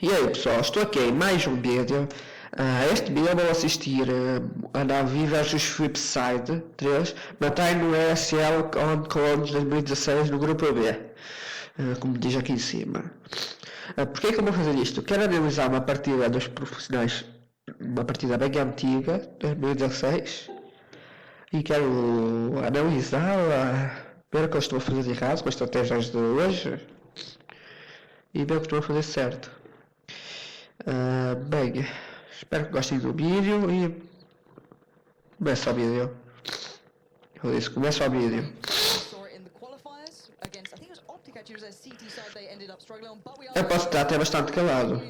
E aí pessoal, estou aqui em mais um vídeo. Este vídeo vou assistir a NaVi versus Flipsid3, batalha no ESL Cologne 2016 no grupo B, como diz aqui em cima. Porquê que eu vou fazer isto? Quero analisar uma partida dos profissionais, uma partida bem antiga, 2016, e quero analisá-la, ver o que eu estou a fazer de errado com as estratégias de hoje e ver o que estou a fazer certo. Bem, espero que gostem do vídeo e começa o vídeo. Eu disse, começa o vídeo. Eu posso estar até bastante calado.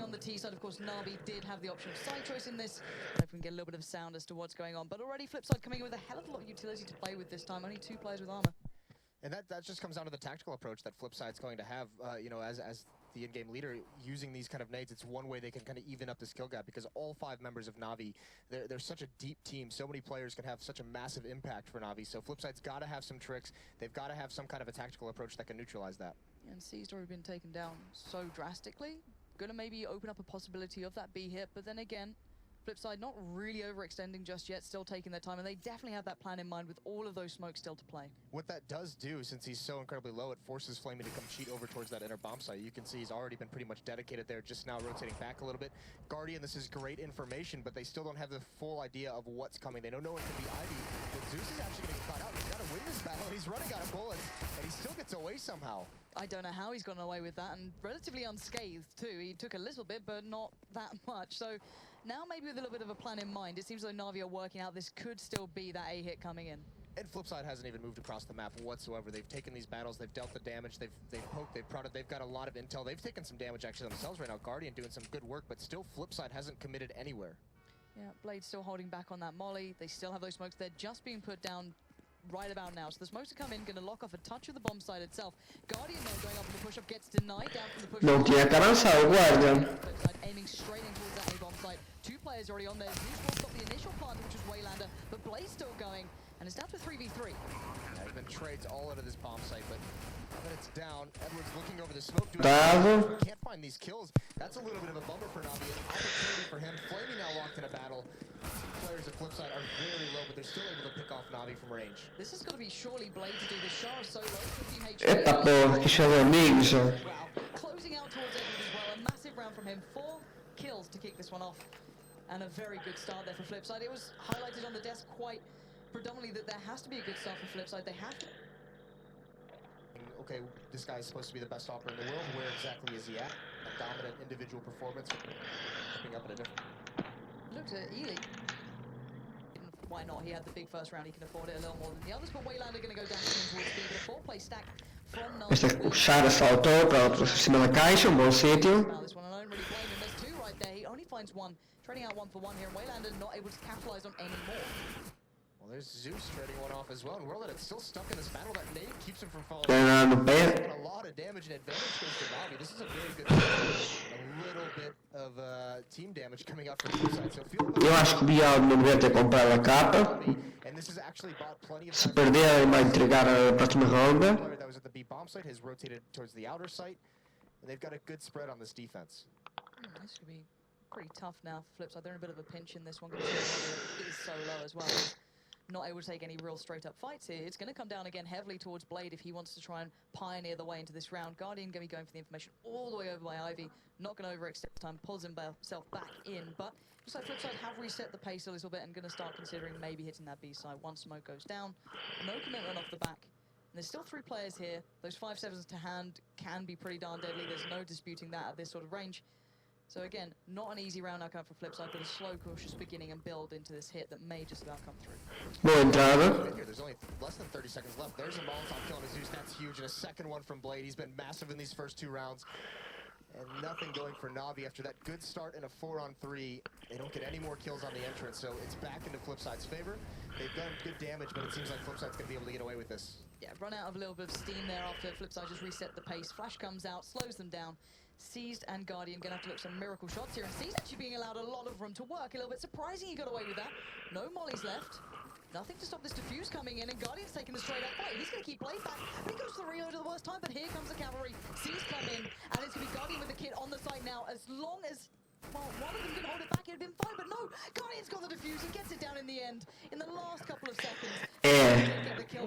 And that just comes down to the tactical approach that Flipside's going to have, you know, as the in-game leader, using these kind of nades. It's one way they can kind of even up the skill gap, because all 5 members of NaVi, they're such a deep team. So many players can have such a massive impact for NaVi. So Flipside's got to have some tricks. They've got to have some kind of a tactical approach that can neutralize that. And C's already been taken down so drastically. Gonna maybe open up a possibility of that B hit, but then again, Flipside not really overextending just yet, still taking their time, and they definitely have that plan in mind with all of those smokes still to play. What that does do, since he's so incredibly low, it forces Flamey to come cheat over towards that inner bomb site. You can see he's already been pretty much dedicated there, just now rotating back a little bit. Guardian, this is great information, but they still don't have the full idea of what's coming. They know no one can be Ivy, but Zeus is actually getting caught out. He's got to win this battle, and he's running out of bullets, and he still gets away somehow. I don't know how he's gotten away with that, and relatively unscathed too. He took a little bit, but not that much. So now maybe with a little bit of a plan in mind, it seems like NaVi are working out this could still be that A hit coming in. And Flipside hasn't even moved across the map whatsoever. They've taken these battles, they've dealt the damage, they've poked, they've prodded, they've got a lot of intel. They've taken some damage actually themselves right now. Guardian doing some good work, but still Flipside hasn't committed anywhere. Yeah, Blade still holding back on that molly. They still have those smokes. They're just being put down right about now. So the smokes to come in, going to lock off a touch of the bomb site itself. Guardian though going up for the push-up, gets denied down from the push-up. Non tinha que avançar o Guardian. Aiming straight in towards that A-bomb site. 2 players already on there. Zeus will stop the initial plant, which was Waylander, but Blaze still going, and it's down to 3v3. There's been trades all out of this bomb site, but now that it's down, Edwards looking over the smoke. Can't find these kills. That's a little bit of a bummer for NaVi. An opportunity for him. Flamey now locked in a battle. Players at Flipside are very low, but they're still able to pick off NaVi from range. This is going to be surely Blade to do the Shah solo. Eita porra, que chama amigos. Wow. Closing out towards Edwards as well. A massive round from him. 4 kills to kick this one off. And a very good start there for Flipside. It was highlighted on the desk quite predominantly that there has to be a good start for Flipside. They have to. Okay, this guy is supposed to be the best operator in the world. Where exactly is he at? A dominant individual performance. Picking up at a different. Looked at Ely. Why not? He had the big first round. He can afford it a little more than the others. But Waylander going to go down towards speed. A 4-play stack from NaVi. Esta Chara saltou para cima da caixa, bom sítio. This one alone really blame him. There's 2 right there. He only finds 1. Trading out 1 for 1 here. And Waylander not able to capitalize on any more. Well, there's Zeus trading one off as well. And World it's still stuck in this battle. That nade keeps him from falling. No pé. A lot of damage and advantage goes to NaVi. This is a very good a little bit of team damage coming out from the side. So Eu acho que o Bial não devia ter comprado a capa. And this has actually bought plenty of Se perder, vai entregar a próxima ronda. That was at the B bomb site has rotated towards the outer site, and they've got a good spread on this defense. This could be pretty tough now for Flipside. They're in a bit of a pinch in this one. It is so low as well. Not able to take any real straight-up fights here. It's going to come down again heavily towards Blade if he wants to try and pioneer the way into this round. Guardian going to be going for the information all the way over by Ivy. Not going to overextend time, pulls himself back in. But looks like Flipside have reset the pace a little bit and going to start considering maybe hitting that B side. 1 smoke goes down. No commitment off the back. And there's still 3 players here. Those 5-7s to hand can be pretty darn deadly. There's no disputing that at this sort of range. So again, not an easy round outcome for Flipside, but a slow, cautious beginning and build into this hit that may just about come through. Boa entrada. There's only less than 30 seconds left. There's a Molotov kill on Zeus. That's huge. And a second one from Blade. He's been massive in these first 2 rounds. And nothing going for NaVi after that good start in a 4-on-3. They don't get any more kills on the entrance, so it's back into Flipside's favor. They've done good damage, but it seems like Flipside's going to be able to get away with this. Yeah, run out of a little bit of steam there after Flipside just reset the pace. Flash comes out, slows them down. Seized and Guardian going to have to look some miracle shots here. And Seized actually being allowed a lot of room to work. A little bit surprising he got away with that. No mollies left. Nothing to stop this defuse coming in, and Guardian's taking a straight up fight. He's going to keep Blade back, but he goes to the reload at the worst time, but here comes the cavalry. C's come in, and it's going to be Guardian with the kit on the site now. As long as, well, one of them can hold it back, it'd been fine, but no! Guardian's got the defuse and gets it down in the end, in the last couple of seconds.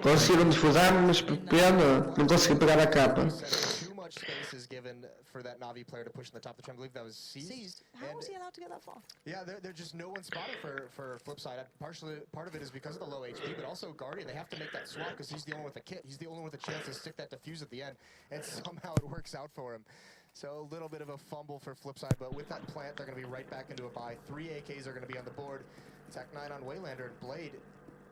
Conseguiram defusar, mas por pena, não consegui pegar a capa. Too much space is given for that NaVi player to push in the top of the trend. I believe that was seized. How was he allowed to get that far? Yeah, they're just no one spotted for Flipside. Part of it is because of the low HP, but also Guardian, they have to make that swap because he's the only one with a kit. He's the only one with a chance to stick that defuse at the end, and somehow it works out for him. So a little bit of a fumble for Flipside, but with that plant, they're going to be right back into a buy. 3 AKs are going to be on the board. Tech 9 on Waylander, and Blade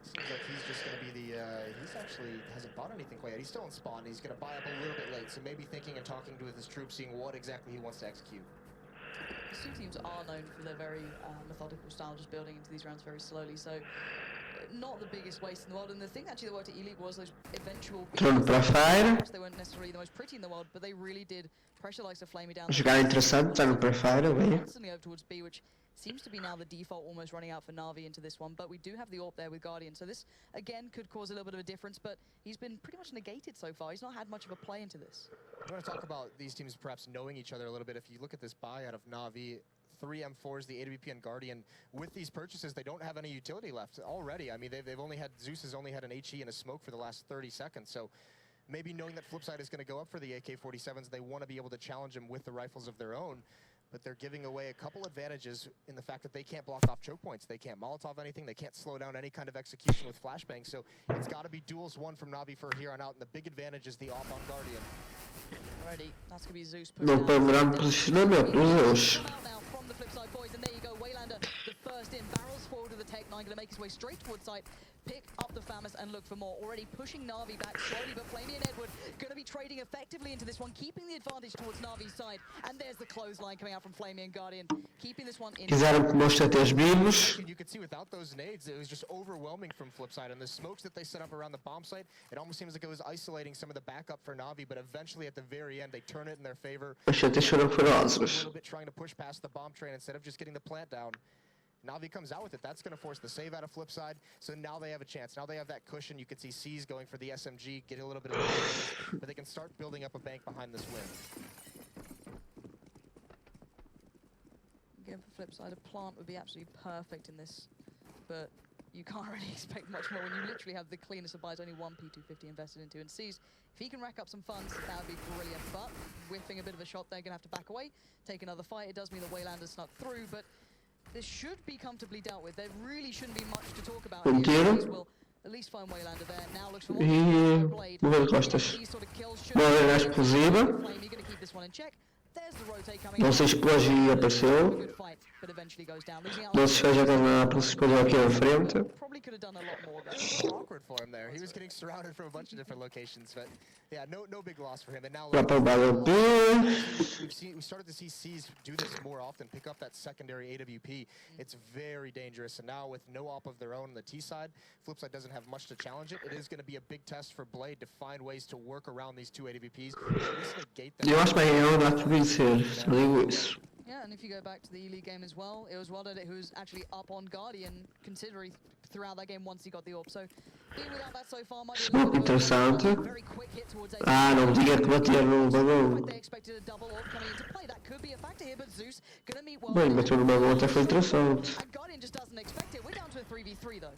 seems like he's just going to be the, he's actually hasn't bought anything quite yet. He's still in spawn. He's going to buy up a little bit late, so maybe thinking and talking with his troops, seeing what exactly he wants to execute. These two teams are known for their very methodical style, just building into these rounds very slowly, so not the biggest waste in the world. And the thing actually that worked at E-League was those eventual... Turno para Fire. They weren't necessarily the most pretty in the world, but they really did pressure likes of Flamey down. Jogada interessante, turno para Fire, bem. Constantly over towards B, which seems to be now the default, almost running out for NaVi into this one, but we do have the AWP there with Guardian, so this, again, could cause a little bit of a difference, but he's been pretty much negated so far. He's not had much of a play into this. I want to talk about these teams perhaps knowing each other a little bit. If you look at this buy out of NaVi, 3 M4s, the AWP and Guardian, with these purchases, they don't have any utility left already. I mean, they've only had, Zeus has only had an HE and a smoke for the last 30 seconds, so maybe knowing that Flipside is going to go up for the AK-47s, they want to be able to challenge him with the rifles of their own. But they're giving away a couple advantages in the fact that they can't block off choke points. They can't Molotov anything. They can't slow down any kind of execution with flashbang. So it's got to be duels one from NaVi for here on out. And the big advantage is the off on Guardian. Already, that's going to be Zeus. Não para um grande posicionamento dos Zeus. From the Flipside boys, and there you go, Waylander, the first in, barrels forward to the Tech 9, going to make his way straight towards site, pick up the Famas and look for more. Already pushing NaVi back slowly, but Flamey and Edward going to be trading effectively into this one, keeping the advantage towards NaVi's side. And there's the clothesline coming out from Flamey and Guardian, keeping this one in. Quiseram que nós até os vimos. You could see without those nades, it was just overwhelming from Flipside. And the smokes that they set up around the bomb site, it almost seems like it was isolating some of the backup for NaVi, but eventually at the very end, they turn it in their favor. As chatas foram A ferozes. little bit trying to push past the bomb train instead of just getting the plant down. NaVi comes out with it. That's going to force the save out of Flipside. So now they have a chance. Now they have that cushion. You can see C's going for the SMG, get a little bit of damage, but they can start building up a bank behind this win. Again, for Flipside, a plant would be absolutely perfect in this, but you can't really expect much more when you literally have the cleanest of buys, only one P250 invested into, and C's, if he can rack up some funds, that would be brilliant, but whiffing a bit of a shot, they're going to have to back away, take another fight. It does mean the Waylander snuck through, but this should be comfortably dealt with. There really shouldn't be much to talk about. Will at least find Waylander there. Now looks for more. Blade. Morreu de costas. These sort of kills should Bola era explosiva. Flame, you're going to keep this one in check. There's the rotate coming. Não se explode e apareceu. Good fight, but eventually goes down. Losing out. Não se fez a para se explodiu aqui à frente. Probably could have done a lot more though. It was awkward for him there. He was getting surrounded from a bunch of different locations, but yeah, no big loss for him. And now Lá para o lado B. we started to see C's do this more often, pick up that secondary AWP. It's very dangerous, and now with no op of their own on the T side, Flipside doesn't have much to challenge it. It is going to be a big test for Blade to find ways to work around these two AWPs. Eu acho que vai ganhar o vencer, só digo isso. Yeah, and if you go back to the E-League game as well, it was Wilded who was actually up on Guardian considering throughout that game once he got the AWP. So being without that so far might be Smoke interessante. very quick hit towards Não diga que bater no balão. They expected a double AWP coming into play. That could be a factor here, but Zeus gonna meet well. Bem, bateu no balão até foi interessante. And Guardian just doesn't expect it. We're down to a 3v3 though.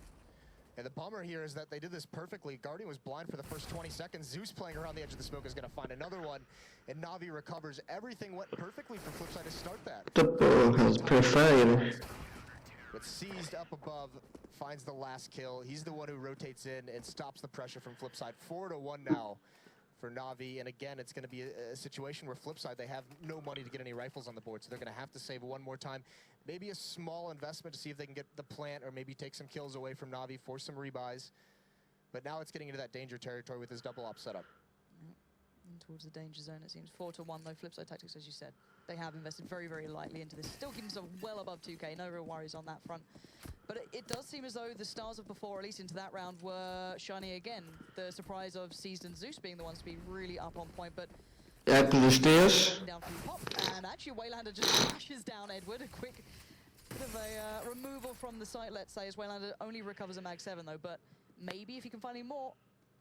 And the bummer here is that they did this perfectly. Guardian was blind for the first 20 seconds. Zeus playing around the edge of the smoke is going to find another one. And NaVi recovers. Everything went perfectly for Flipside to start that. Perfeito. But seized up above, finds the last kill. He's the one who rotates in and stops the pressure from Flipside. 4-1 now for NaVi. And again, it's going to be a situation where Flipside, they have no money to get any rifles on the board. So they're going to have to save one more time. Maybe a small investment to see if they can get the plant or maybe take some kills away from NaVi, force some rebuys. But now it's getting into that danger territory with his double op setup. And towards the danger zone, it seems. 4-1 though, Flipside Tactics, as you said. They have invested very, very lightly into this. Still keeping themselves well above 2K, no real worries on that front. But it does seem as though the stars of before, at least into that round, were shining again. The surprise of Seized and Zeus being the ones to be really up on point, but É pelos teus. and actually Waylander just smashes down Edward. A quick of a removal from the site, let's say, as Waylander only recovers a Mag 7 though, but maybe if he can find any more,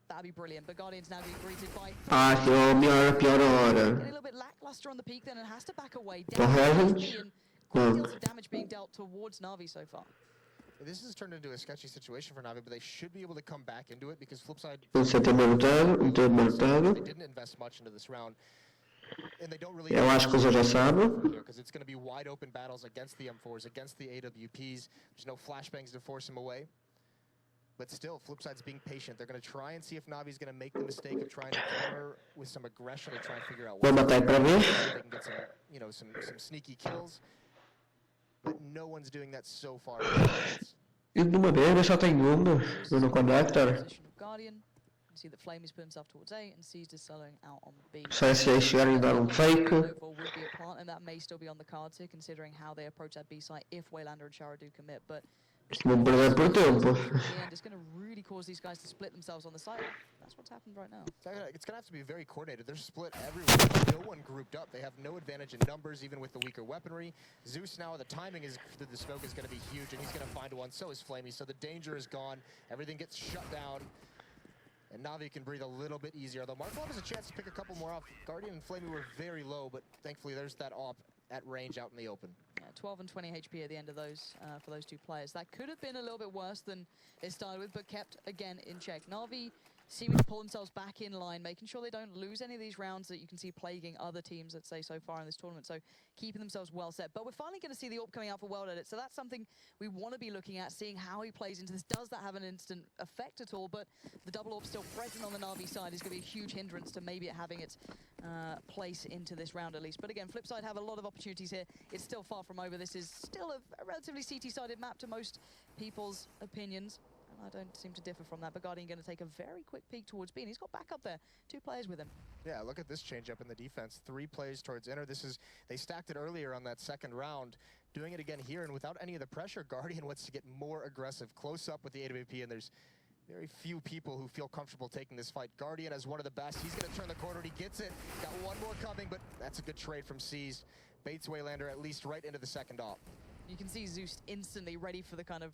that'd be brilliant. But Guardian's now being greeted by... pior Getting a hora. little bit lackluster on the peak then and has to back away. For Heavens? And quite deals of damage being dealt towards Na'Vi so far. This has turned into a sketchy situation for Navi, but they should be able to come back into it because Flipside... They didn't invest much into this round. And they don't really... Eu acho que você já sabe. Because it's going to be wide open battles against the M4s, against the AWPs. There's no flashbangs to force them away. But still, Flipside's being patient. They're going to try and see if Navi's going to make the mistake of trying to counter with some aggression to try and figure out what Vou matar pra ver. they can get some, you know, some sneaky kills. But no one's doing that so far. E de uma vez, só tem uma no connector. Position of Guardian. You can see that Flame has put himself towards A and Seized is selling out on B. Só se eles chegarem a dar fake. Overall would be a plant, and that may still be on the cards here, considering how they approach that B site if Waylander and Shara do commit. But Vão perder por tempo. it's going to really cause these guys to split themselves on the site. That's what's happened right now. It's going to have to be very coordinated. They're split everywhere. No one grouped up. They have no advantage in numbers, even with the weaker weaponry. Zeus now, the timing is the smoke is going to be huge, and he's going to find one. So is Flamey. So the danger is gone. Everything gets shut down. And Navi can breathe a little bit easier. Though Markov has a chance to pick a couple more off. Guardian and Flamey were very low, but thankfully there's that op at range out in the open. Yeah, 12 and 20 HP at the end of those for those two players. That could have been a little bit worse than it started with, but kept again in check. Na'Vi seeming to pull themselves back in line, making sure they don't lose any of these rounds that you can see plaguing other teams, let's say, so far in this tournament. So keeping themselves well set. But we're finally going to see the AWP coming out for World Edit. So that's something we want to be looking at, seeing how he plays into this. Does that have an instant effect at all? But the double AWP still present on the Na'Vi side is going to be a huge hindrance to maybe it having its place into this round at least. But again, Flipside have a lot of opportunities here. It's still far from over. This is still a relatively CT-sided map to most people's opinions. I don't seem to differ from that, but Guardian going to take a very quick peek towards B, and he's got back up there. 2 players with him. Yeah, look at this change up in the defense. 3 plays towards inner. They stacked it earlier on that second round. Doing it again here, and without any of the pressure, Guardian wants to get more aggressive. Close up with the AWP, and there's very few people who feel comfortable taking this fight. Guardian as one of the best. He's going to turn the corner, and he gets it. Got one more coming, but that's a good trade from Seized. Baits Waylander at least right into the second op. You can see Zeus instantly ready for the kind of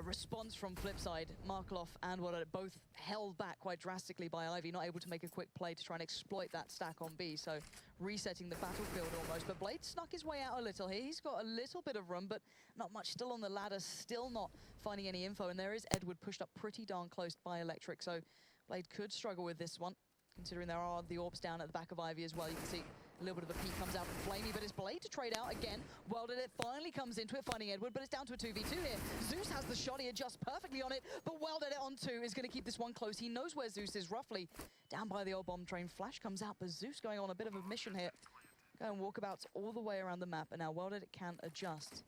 response from Flipside. Markloff and Waller both held back quite drastically by Ivy, not able to make a quick play to try and exploit that stack on B, so resetting the battlefield almost. But Blade snuck his way out a little here. He's got a little bit of room, but not much. Still on the ladder, still not finding any info, and there is Edward pushed up pretty darn close by Electric, so Blade could struggle with this one, considering there are the AWPs down at the back of Ivy as well. You can see a little bit of a peek comes out from Flamey, but it's Blade to trade out again. Welded it, finally comes into it, finding Edward, but it's down to a 2v2 here. Zeus has the shot, he adjusts perfectly on it, but Welded it on 2 is going to keep this one close. He knows where Zeus is, roughly down by the old bomb train. Flash comes out, but Zeus going on a bit of a mission here. Going walkabouts all the way around the map, and now Welded it can adjust.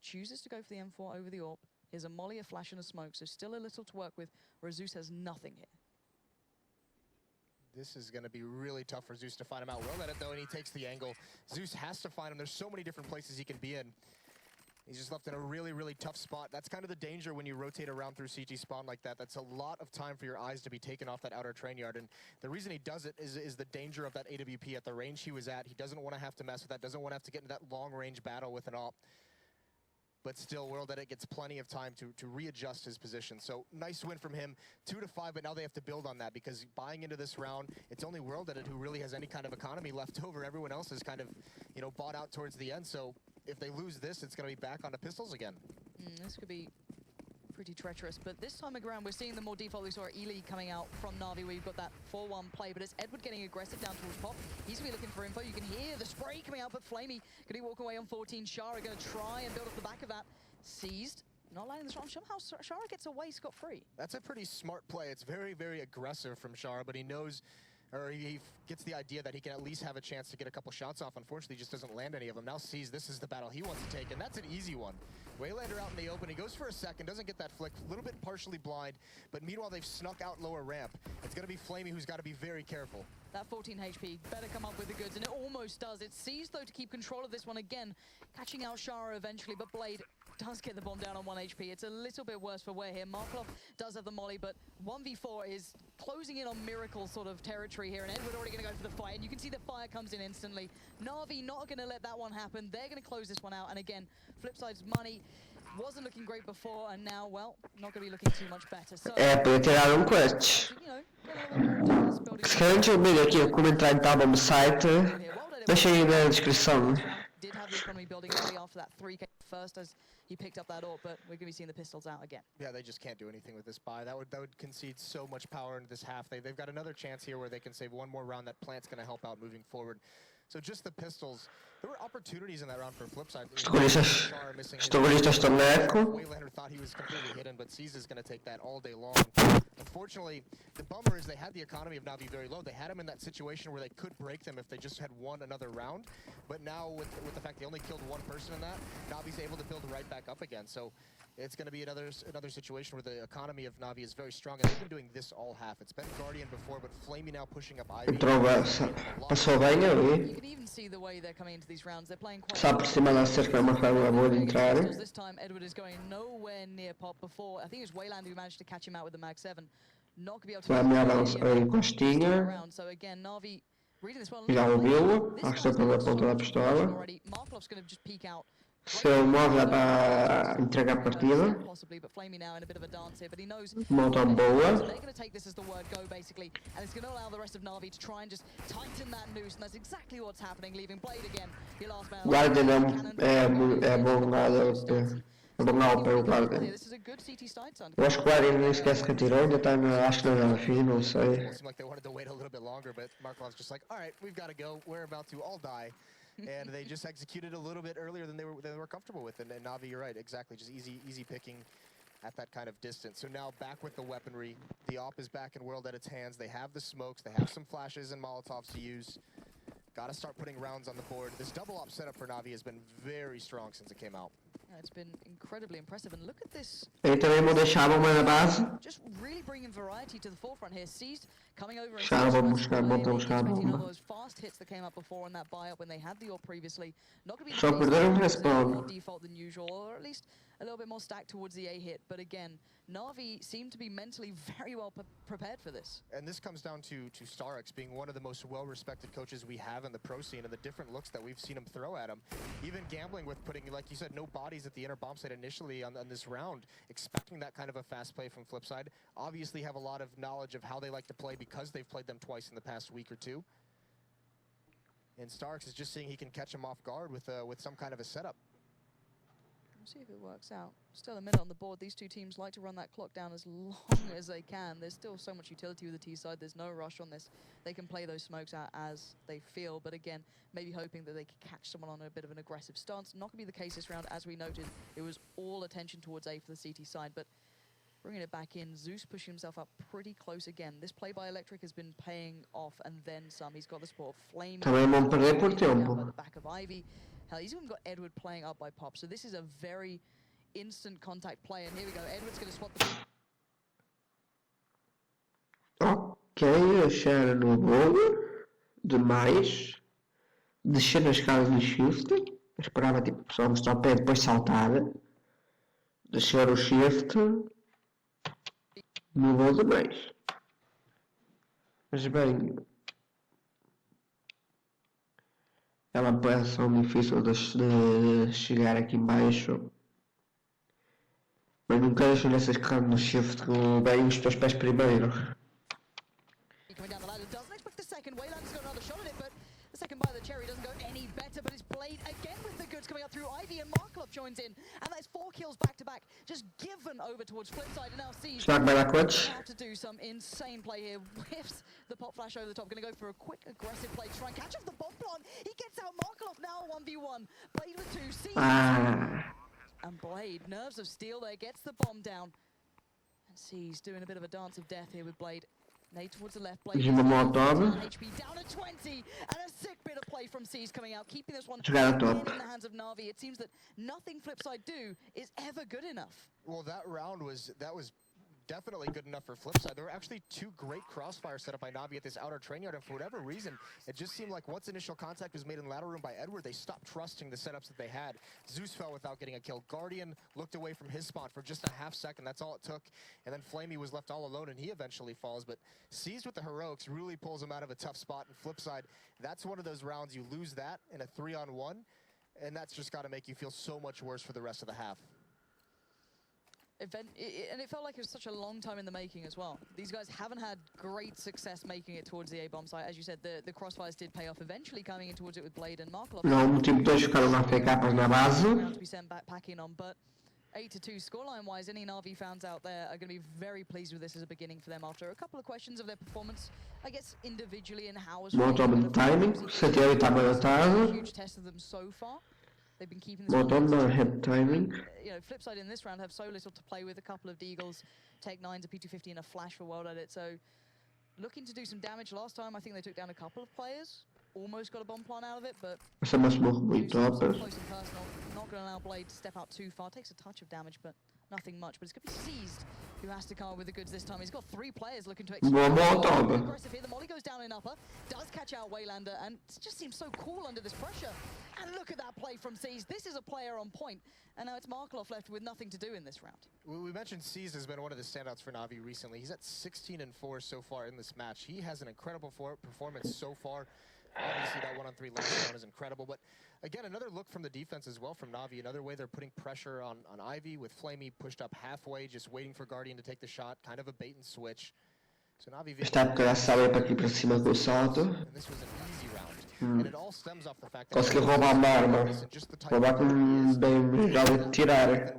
Chooses to go for the M4 over the AWP. Here's a molly, a flash, and a smoke, so still a little to work with, where Zeus has nothing here. This is going to be really tough for Zeus to find him out. Well at it, though, and he takes the angle. Zeus has to find him. There's so many different places he can be in. He's just left in a really, really tough spot. That's kind of the danger when you rotate around through CT spawn like that. That's a lot of time for your eyes to be taken off that outer train yard. And the reason he does it is the danger of that AWP at the range he was at. He doesn't want to have to mess with that, doesn't want to have to get into that long-range battle with an AWP. But still, World Edit gets plenty of time to readjust his position. So nice win from him, 2-5, but now they have to build on that because buying into this round, it's only World Edit who really has any kind of economy left over. Everyone else is kind of, you know, bought out towards the end. So if they lose this, it's going to be back onto pistols again. This could be pretty treacherous, but this time around we're seeing the more default. We saw Ely coming out from Na'Vi where you've got that 4-1 play, but it's Edward getting aggressive down towards Pop. He's going to be looking for info. You can hear the spray coming out, but Flamey going to walk away on 14. Shara going to try and build off the back of that. Seized, not landing the shot. Somehow Shara gets away scot-free. That's a pretty smart play. It's very, very aggressive from Shara, but he knows, or he gets the idea that he can at least have a chance to get a couple shots off. Unfortunately, he just doesn't land any of them. Now Seized, this is the battle he wants to take, and that's an easy one. Waylander out in the open. He goes for a second, doesn't get that flick. A little bit partially blind, but meanwhile, they've snuck out lower ramp. It's going to be Flamey who's got to be very careful. That 14 HP better come up with the goods, and it almost does. It's Seas, though, to keep control of this one again, catching out Shara eventually, but Blade does get the bomb down on 1 HP. It's a little bit worse for wear here. Markov does have the molly, but 1v4 is closing in on Miracle sort of territory here, and Edward already going to go for the fight, and you can see the fire comes in instantly. NaVi not going to let that one happen. They're going to close this one out, and again, Flipside's money wasn't looking great before, and now, well, not going to be looking too much better. So, Podia tirar clutch. you know, get a little more into this building. Se querem descobrir aqui como entrar em tal no site, deixem aí na descrição. Did have the economy building early after that 3K first as he picked up that AWP, but we're going to be seeing the pistols out again. Yeah, they just can't do anything with this buy. That would concede so much power into this half. They've got another chance here where they can save one more round. That plant's going to help out moving forward. So just the pistols. There were opportunities in that round for Flipside. Stogolistas Torneco. Waylander thought he was completely hidden, but Seas is going to take that all day long. Unfortunately, the bummer is they had the economy of NaVi very low. They had him in that situation where they could break them if they just had won another round. But now with the fact they only killed one person in that, NaVi's able to build right back up again. So it's going to be another situation where the economy of NaVi is very strong, and they've been doing this all half. It's been Guardian before, but Flamey now pushing up Ivy. Passou bem ali. You can even see the way they're coming into these rounds. They're playing quite Só por cima da cerca é uma forma boa de entrar. This time Edward is going nowhere near Pop before. I think it was Wayland who managed to catch him out with the Mag 7. Not going to be able to Vai me dar encostinha. around. So again, NaVi reading this one. Já ouviu-o. Acho que estou pela ponta da pistola. Markov's going to just peek out. Se ele morre dá para entregar a partida. Possibly, but Flamey now in a bit of a dance here, but he knows Molotov boa. they're going to take this as the word go, basically, and it's going to allow the rest of NaVi to try and just tighten that noose, and that's exactly what's happening, leaving Blade again. Your last man. Guardian é bom lado. É bom lado para o Guardian. This is a good CT side, son. Eu acho que o Guardian nem sequer se retirou, ainda está acho que na NaVi, não sei. It seemed like they wanted to wait a little bit longer, but Markov's just like, all right, we've got to go. We're about to all die. And they just executed a little bit earlier than they were comfortable with. And NaVi, you're right, exactly, just easy picking at that kind of distance. So now back with the weaponry. The AWP is back in World at its hands. They have the smokes. They have some flashes and Molotovs to use. Got to start putting rounds on the board. This double AWP setup for NaVi has been very strong since it came out. Yeah, it's been incredibly impressive, and look at this. Aí também vou deixar uma na base. Just really bringing variety to the forefront here. Seized coming over and Buscar those fast hits that came up before on that buy-up when they had the AWP previously. Not going to be Só perderam more respawn. default than usual, or at least a little bit more stacked towards the A hit. But again, NaVi seemed to be mentally very well prepared for this. And this comes down to Starix being one of the most well-respected coaches we have in the pro scene, and the different looks that we've seen him throw at him. Even gambling with putting, like you said, no bodies at the inner bomb site initially on this round, expecting that kind of a fast play from Flipside. Obviously have a lot of knowledge of how they like to play because they've played them twice in the past week or two. And Starix is just seeing he can catch him off guard with some kind of a setup. We'll see if it works out. Still a minute on the board. These two teams like to run that clock down as long as they can. There's still so much utility with the T side. There's no rush on this. They can play those smokes out as they feel, but again, maybe hoping that they can catch someone on a bit of an aggressive stance. Not going to be the case this round. As we noted, it was all attention towards A for the CT side, but bringing it back in, Zeus pushing himself up pretty close again. This play by Electric has been paying off, and then some. He's got the support of Flame. Também vão perder por tempo. By the back of Ivy. Hell, he's even got Edward playing up by Pop, so this is a very instant contact play, and here we go. Edward's going to swap the... Ok, achar no gol. Demais. Descer nas escadas no shift. Esperava tipo só mostrar o pé depois saltar. Descer o shift. Mudou demais. Mas bem. É uma posição difícil de chegar aqui embaixo. Mas nunca deixo nessas cargas no shift com bem os teus pés primeiro. Coming down the ladder, doesn't expect the second. Wayland's got another shot at it, but the second by the cherry doesn't go any better, but it's Blade again with the goods coming up through Ivy, and Markov joins in, and that's 4 kills back to back, just given over towards Flipside, and now Seas have to do some insane play here. Whiffs the pop flash over the top, going to go for a quick aggressive play to try and catch off the bomb plant. He gets out Markov now 1v1. Blade with 2, Seas. And Blade, nerves of steel there, gets the bomb down. And Seas doing a bit of a dance of death here with Blade. Nade towards the left, Blade. HP down at 20, and a sick bit of play from Seas coming out, keeping this one in the hands of NaVi. It seems that nothing Flipside do is ever good enough. Well, that round was definitely good enough for Flipside. There were actually 2 great crossfires set up by NaVi at this outer train yard, and for whatever reason, it just seemed like once initial contact was made in the ladder room by Edward, they stopped trusting the setups that they had. Zeus fell without getting a kill. Guardian looked away from his spot for just a half second. That's all it took. And then Flamey was left all alone, and he eventually falls. But Seized with the heroics really pulls him out of a tough spot. And Flipside, that's one of those rounds you lose that in a 3-on-1, and that's just got to make you feel so much worse for the rest of the half. And it felt like it was such a long time in the making as well. These guys haven't had great success making it towards the A-bomb site. As you said, the crossfires did pay off, eventually coming in towards it with Blade and Markov. Não, no time 2 ficaram a capas na base. To be sent back packing on, but 8-2 scoreline-wise, any NaVi fans out there are going to be very pleased with this as a beginning for them after a couple of questions of their performance, I guess individually and how was Bom tome de timing, 7 estava adaptado. Huge test of them so far. They've been keeping this Bom tome de head timing. You know, Flipside in this round have so little to play with, a couple of Deagles, Tech 9s, a P250 and a flash for World Edit, so looking to do some damage. Last time I think they took down a couple of players, almost got a bomb plant out of it, but Essa mas morre muito close top. and personal, not going to allow Blade to step out too far. Takes a touch of damage, but nothing much. But it's going to be Seized who has to come up with the goods this time. He's got 3 players looking to Bom tome. aggressive here. The molly goes down in upper, does catch out Waylander, and it just seems so cool under this pressure. And look at that play from Seized. This is a player on point, and now it's Markov left with nothing to do in this round. We mentioned Seized has been one of the standouts for NaVi recently. He's at 16-4 so far in this match. He has an incredible performance so far. Obviously, that 1-on-3 last round is incredible, but again, another look from the defense as well from NaVi. Another way they're putting pressure on Ivy with Flamey pushed up halfway, just waiting for Guardian to take the shot, kind of a bait and switch. So NaVi Está a saber para aqui para cima com o salto. and this was an easy round. And it all stems off the fact that Conseguiu roubar uma arma. Roubar com bem já de tirar.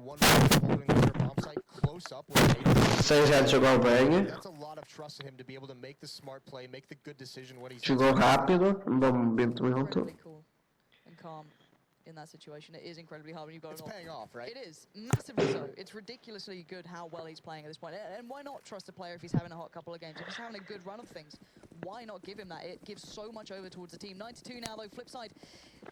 6 heads jogou bem. That's a lot of trust in him to be able to make the smart play, make the good decision when he's Jogou rápido, um bom momento alto. Incredibly cool and calm in that situation. It is incredibly hard when you've got It's an paying off, right? It is, massively so. It's ridiculously good how well he's playing at this point. And why not trust a player if he's having a hot couple of games? If he's having a good run of things, why not give him that? It gives so much over towards the team. 92 now, though. Flipside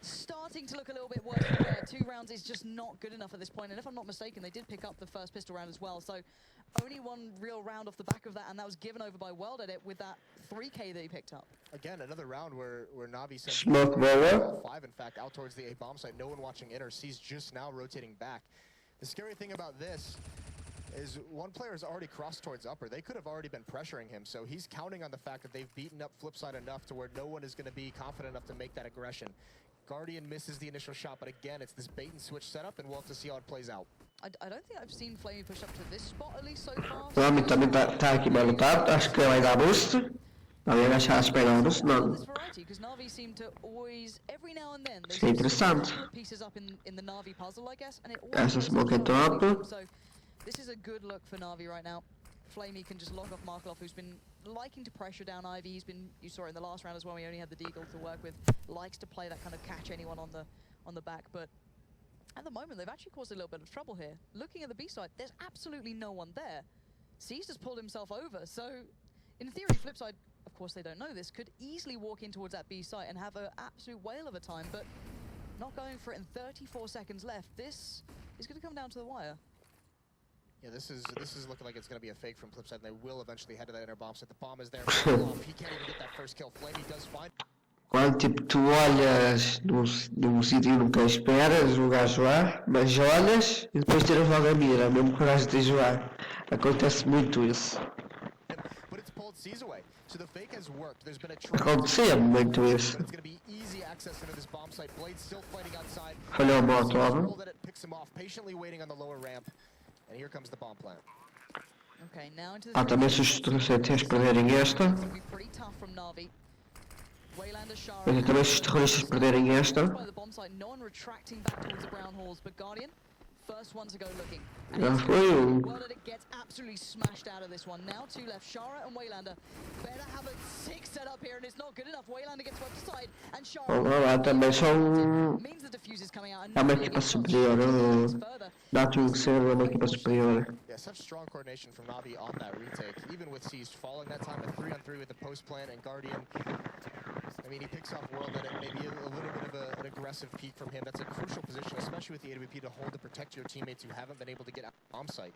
starting to look a little bit worse. 2 rounds is just not good enough at this point. And if I'm not mistaken, they did pick up the first pistol round as well. So only 1 real round off the back of that, and that was given over by World Edit with that 3K that he picked up. Again, another round where NaVi sends Smoke boa. 5, in fact, out towards the A-bomb site. No one watching in or sees just now rotating back. The scary thing about this is one player has already crossed towards upper. They could have already been pressuring him, so he's counting on the fact that they've beaten up Flipside enough to where no one is going to be confident enough to make that aggression. Guardian misses the initial shot, but again, it's this bait and switch setup, and we'll have to see how it plays out. I don't think I've seen Flamey push up to this spot, at least so far. Flamey também está aqui bem lutado. Acho que vai dar boost. Alguém vai achar a esperar boost? Não. This variety, because NaVi seem to always, every now and then, Isso é interessante. pieces up in the NaVi puzzle, I guess, and it Essa always smoke é top. So this is a good look for NaVi right now. Flamey can just lock off Markov, who's been liking to pressure down Ivy. He's been, you saw it in the last round as well, he only had the Deagle to work with. Likes to play that kind of catch anyone on the back, but at the moment they've actually caused a little bit of trouble here. Looking at the B side, there's absolutely no one there. Seized has pulled himself over, so in theory, Flipside, of course they don't know this, could easily walk in towards that B site and have an absolute whale of a time, but not going for it in 34 seconds left. This is going to come down to the wire. Yeah, this is looking like it's going to be a fake from Flipside, and they will eventually head to that inner bomb set. The bomb is there. He can't even get that first kill. Flamey does find. Quando tipo tu olhas num sítio e nunca esperas o gajo lá, mas olhas e depois tiras logo a mira, mesmo que o gajo esteja lá. Acontece muito isso. But it's pulled C's away. So the fake has worked. There's been a Acontecia muito isso. It's going to be easy access into this bomb site. Blade still fighting outside. Olha o Molotov. That it picks him off, patiently waiting on the lower ramp. And here comes the bomb plant. Okay, now into the Também se os terroristas perderem esta. be pretty tough from NaVi. Waylander, Shara, Mas também se os terroristas perderem esta. by the bomb site, no one retracting back towards the brown halls, but Guardian, first one to go looking. And Já it's foi well that it gets absolutely smashed out of this one. Now 2 left, Shara and Waylander. Better have a 6 set up here, and it's not good enough. Waylander gets wiped aside, and Shara Lá também são. means the diffuse is coming out. And É uma equipa superior. Dá-te que ser uma equipa superior. Yeah, such strong coordination from NaVi on that retake. Even with Seized falling that time, a 3-on-3 with the post plant and Guardian. I mean, he picks off World Edit, maybe a little bit of an aggressive peak from him. That's a crucial position, especially with the AWP, to hold to protect your teammates who haven't been able to get out bomb site.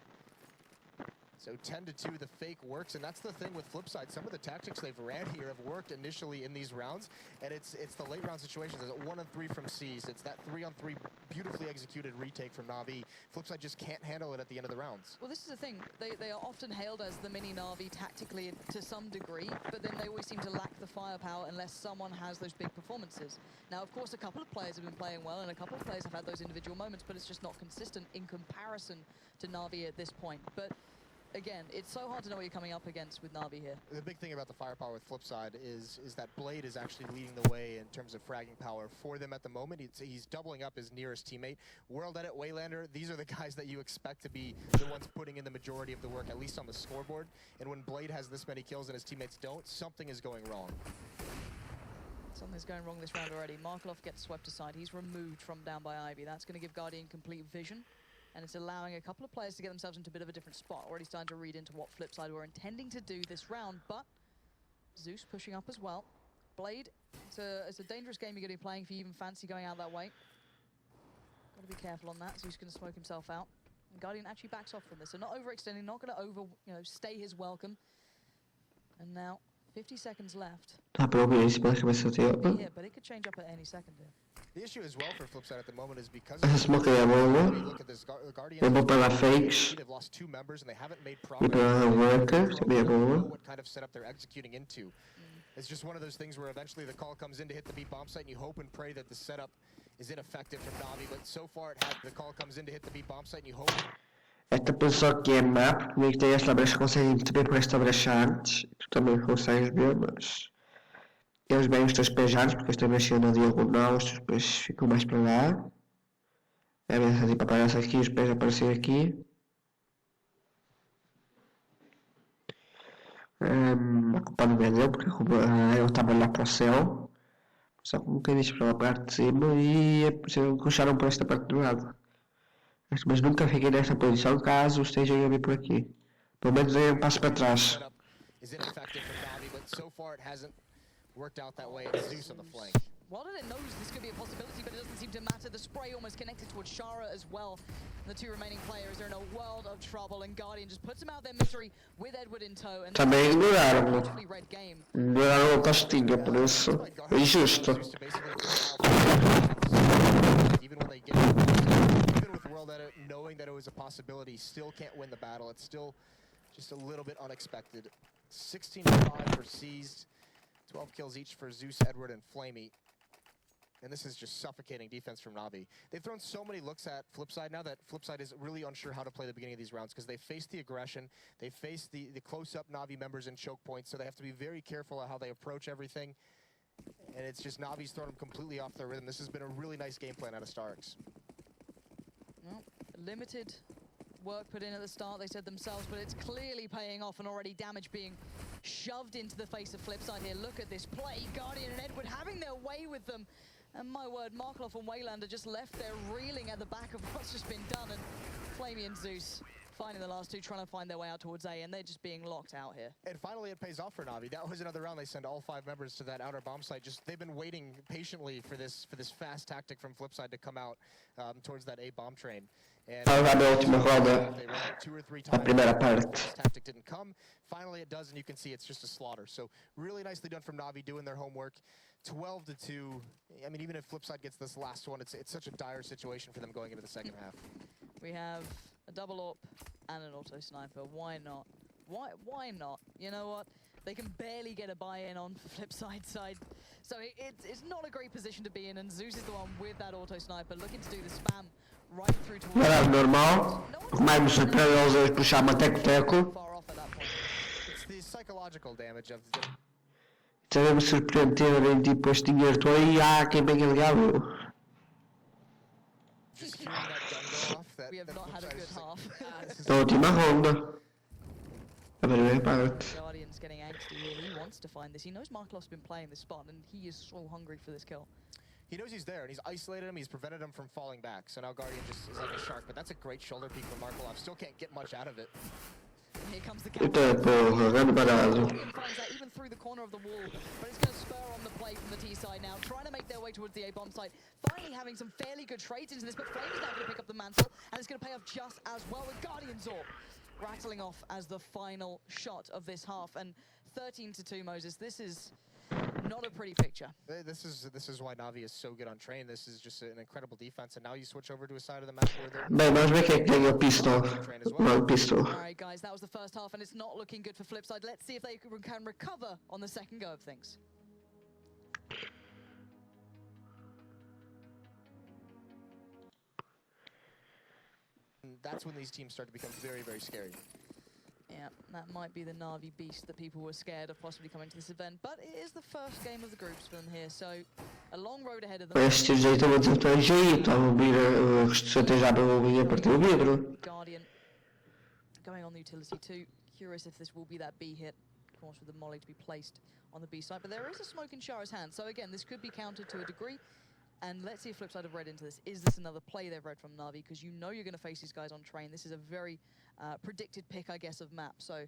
So 10-2, the fake works, and that's the thing with Flipside. Some of the tactics they've ran here have worked initially in these rounds, and it's the late round situations. It's 1-on-3 from C's. It's that 3-on-3 beautifully executed retake from NaVi. Flipside just can't handle it at the end of the rounds. Well, this is the thing. They are often hailed as the mini NaVi tactically to some degree, but then they always seem to lack the firepower unless someone has those big performances. Now, of course, a couple of players have been playing well, and a couple of players have had those individual moments, but it's just not consistent in comparison to NaVi at this point. But again, it's so hard to know what you're coming up against with NaVi here. The big thing about the firepower with Flipside is that Blade is actually leading the way in terms of fragging power for them at the moment. He's doubling up his nearest teammate. World Edit, Waylander, these are the guys that you expect to be the ones putting in the majority of the work, at least on the scoreboard. And when Blade has this many kills and his teammates don't, something is going wrong. Something's going wrong this round already. Markelov gets swept aside. He's removed from down by Ivy. That's going to give Guardian complete vision. And it's allowing a couple of players to get themselves into a bit of a different spot. Already starting to read into what Flipside were intending to do this round, but Zeus pushing up as well. Blade, it's a dangerous game you're going to be playing if you even fancy going out that way. Got to be careful on that. Zeus going to smoke himself out. And Guardian actually backs off from this, so not overextending, not going to stay his welcome. And now 50 seconds left. Tá próximo, começa a ter. Yeah, but it could change up at any second here. The issue as well for Flipside at the moment is because Essa smoke é boa. look at this Guardian. Eu vou para fakes. They've lost 2 members and they haven't made E progress. para worker, também é They don't know boa. what kind of setup they're executing into. It's just one of those things where eventually the call comes in to hit the B bomb site and you hope and pray that the setup is ineffective from NaVi, but so far the call comes in to hit the B bomb site and you hope. Esta posição aqui é map, comigo tem esta brecha, conseguem também por esta brecha antes. Tu também consegues ver, mas eles bem os teus pés antes, porque esta brecha na diagonal, os teus pés ficam mais para lá. É a brecha tipo aparece aqui, os pés aparecem aqui. A culpa não é dele, porque ele estava lá para o céu. Só que um bocadinho para a parte de cima e puxaram por esta parte do lado. Mas nunca fiquei nesta posição caso estejam a vir por aqui. Pelo menos aí um passo para trás. Is ineffective from NaVi, but so far it hasn't worked out that way. It's Zeus on the flank. Wilder knows this could be a possibility, but it doesn't seem to matter. The spray almost connected towards Shara as well. And the 2 remaining players are in a world of trouble, and Guardian just puts them out their misery with Edward in tow. And Também ignoraram-no. beautifully read game. Ignoraram a pastinha, por isso é justo. Even when they get, even with World Edit knowing that it was a possibility, still can't win the battle. It's still just a little bit unexpected. 16-5 for Seized, 12 kills each for Zeus, Edward, and Flamey. And this is just suffocating defense from NaVi. They've thrown so many looks at Flipside now that Flipside is really unsure how to play the beginning of these rounds because they face the aggression, they face the close-up NaVi members in choke points, so they have to be very careful at how they approach everything. And it's just NaVi's thrown them completely off their rhythm. This has been a really nice game plan out of Starks. Well, limited work put in at the start, they said themselves, but it's clearly paying off and already damage being shoved into the face of Flipside here. Look at this play. Guardian and Edward having their way with them. And my word, Markelov and Waylander just left there reeling at the back of what's just been done. And Flamey and Zeus finding the last 2, trying to find their way out towards A, and they're just being locked out here. And finally it pays off for NaVi. That was another round they send all 5 members to that outer bomb site. Just they've been waiting patiently for this fast tactic from Flipside to come out towards that A bomb train. And A última roda, they ran it 2 or 3 a times. primeira parte. This tactic didn't come. Finally it does, and you can see it's just a slaughter. So really nicely done from NaVi doing their homework. 12-2. I mean, even if Flipside gets this last one, it's such a dire situation for them going into the second half. We have a double AWP and an auto sniper. Why not? Why not? You know what? They can barely get a buy-in on Flipside side. So it's not a great position to be in, and Zeus is the one with that auto sniper looking to do the spam right through towards... Era normal. O que mais me surpreendeu eles hoje puxar uma teco-teco. Far off at that point. It's the psychological damage of the... Também me surpreenderem tipo este dinheiro todo aí, quem bem ele ganhou. Just hearing that gun go off, We have not had a good half. Da última ronda. A primeira parte. Guardian's getting angsty here. He wants to find this. He knows Markelov's been playing this spot, and he is so hungry for this kill. He knows he's there, and he's isolated him, he's prevented him from falling back. So now Guardian just is like a shark, but that's a great shoulder peek from Markelov. Still can't get much out of it. Here comes the Eita porra, grande parado. Guardian finds that even through the corner of the wall, but it's going to spur on the play from the T side now, trying to make their way towards the A bomb site. Finally having some fairly good trades into this, but Flame is now going to pick up the mantle, and it's going to pay off just as well with Guardian's AWP. rattling off as the final shot of this half. And 13-2, Moses, this is not a pretty picture. This is why NaVi is so good on train. This is just an incredible defense, and now you switch over to a side of the map where they're... Bem, vamos ver quem é que ganha o pistol. Não, o pistol. All right, guys, that was the first half, and it's not looking good for Flipside. Let's see if they can recover on the second go of things. And that's when these teams start to become very, very scary. Yeah, that might be the NaVi beast that people were scared of possibly coming to this event, but it is the first game of the groups for them here, so a long road ahead of them. Este jeito eu vou desatender aí, estava a ouvir, já para ouvir a partir do vidro. Guardian going on the utility too. Curious if this will be that B hit, of course, with the molly to be placed on the B side, but there is a smoke in Shara's hand, so again, this could be countered to a degree. And let's see if Flipside have read into this. Is this another play they've read from NaVi? Because you know you're going to face these guys on train. This is a very predicted pick, I guess, of map. So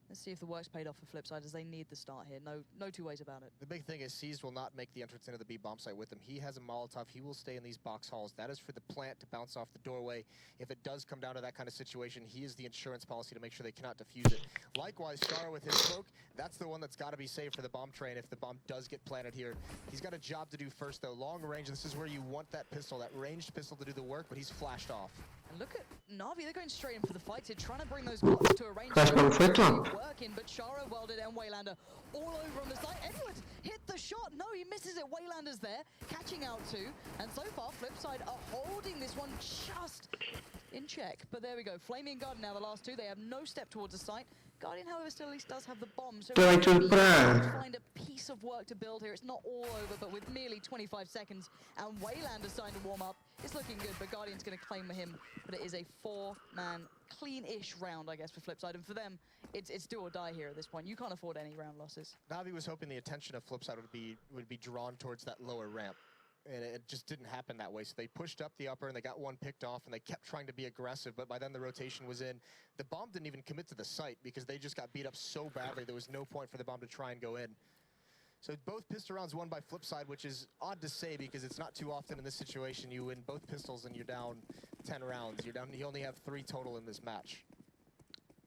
let's see if the work's paid off for Flipside, as they need the start here. No two ways about it. The big thing is Seized will not make the entrance into the B bomb site with him. He has a Molotov. He will stay in these box halls. That is for the plant to bounce off the doorway. If it does come down to that kind of situation, he is the insurance policy to make sure they cannot defuse it. Likewise, Shara with his smoke, that's the one that's got to be saved for the bomb train if the bomb does get planted here. He's got a job to do first, though. Long range, this is where you want that pistol, that ranged pistol to do the work, but he's flashed off. And look at NaVi, they're going straight in for the fight here, trying to bring those guns to a range. Working, but Shara welded and Waylander all over on the side. Edward hit the shot. No, he misses it. Waylander's there, catching out too. And so far, Flipside are holding this one just in check. But there we go. Flaming Guardian now, the last two. They have no step towards the site. Guardian, however, still at least does have the bomb. So find a piece of work to build here. It's not all over, but with merely 25 seconds and Waylander starting to warm up, it's looking good, but Guardian's going to claim him. But it is a four-man, clean-ish round, I guess, for Flipside. And for them, it's do or die here at this point. You can't afford any round losses. NaVi was hoping the attention of Flipside would be drawn towards that lower ramp. And it just didn't happen that way. So they pushed up the upper and they got one picked off and they kept trying to be aggressive, but by then the rotation was in. The bomb didn't even commit to the site because they just got beat up so badly there was no point for the bomb to try and go in. So both pistol rounds won by Flipside, which is odd to say because it's not too often in this situation you win both pistols and you're down 10 rounds. You only have 3 total in this match.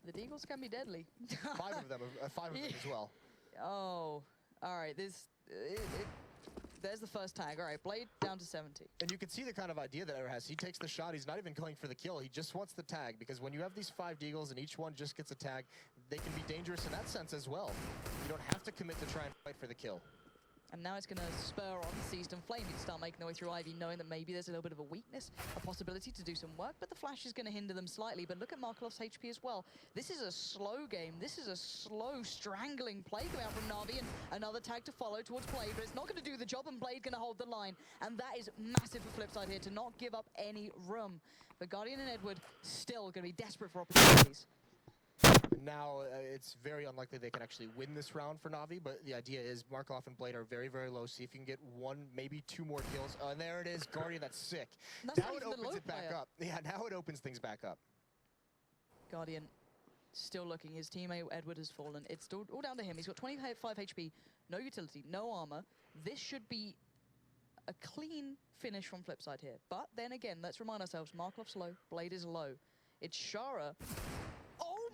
The Deagles can be deadly. 5 of them as well. Oh, all right. There's the first tag. All right, Blade down to 70. And you can see the kind of idea that Ever has. He takes the shot. He's not even going for the kill. He just wants the tag, because when you have these 5 Deagles and each one just gets a tag, they can be dangerous in that sense as well. You don't have to commit to try and fight for the kill. And now it's going to spur on Seized and Flame to start making their way through Ivy, knowing that maybe there's a little bit of a weakness, a possibility to do some work, but the flash is going to hinder them slightly. But look at Markelov's HP as well. This is a slow game. This is a slow, strangling play coming out from NaVi, and another tag to follow towards Blade, but it's not going to do the job, and Blade going to hold the line. And that is massive for Flipside here, to not give up any room. But Guardian and Edward still going to be desperate for opportunities. Now, it's very unlikely they can actually win this round for NaVi, but the idea is Markov and Blade are very, very low. See if you can get 1, maybe 2 more kills. And there it is, Guardian, that's sick. That's now it opens it back up. Yeah, now it opens things back up. Guardian still looking. His teammate Edward has fallen. It's still all down to him. He's got 25 HP, no utility, no armor. This should be a clean finish from Flipside here. But then again, let's remind ourselves, Markov's low, Blade is low. It's Shara.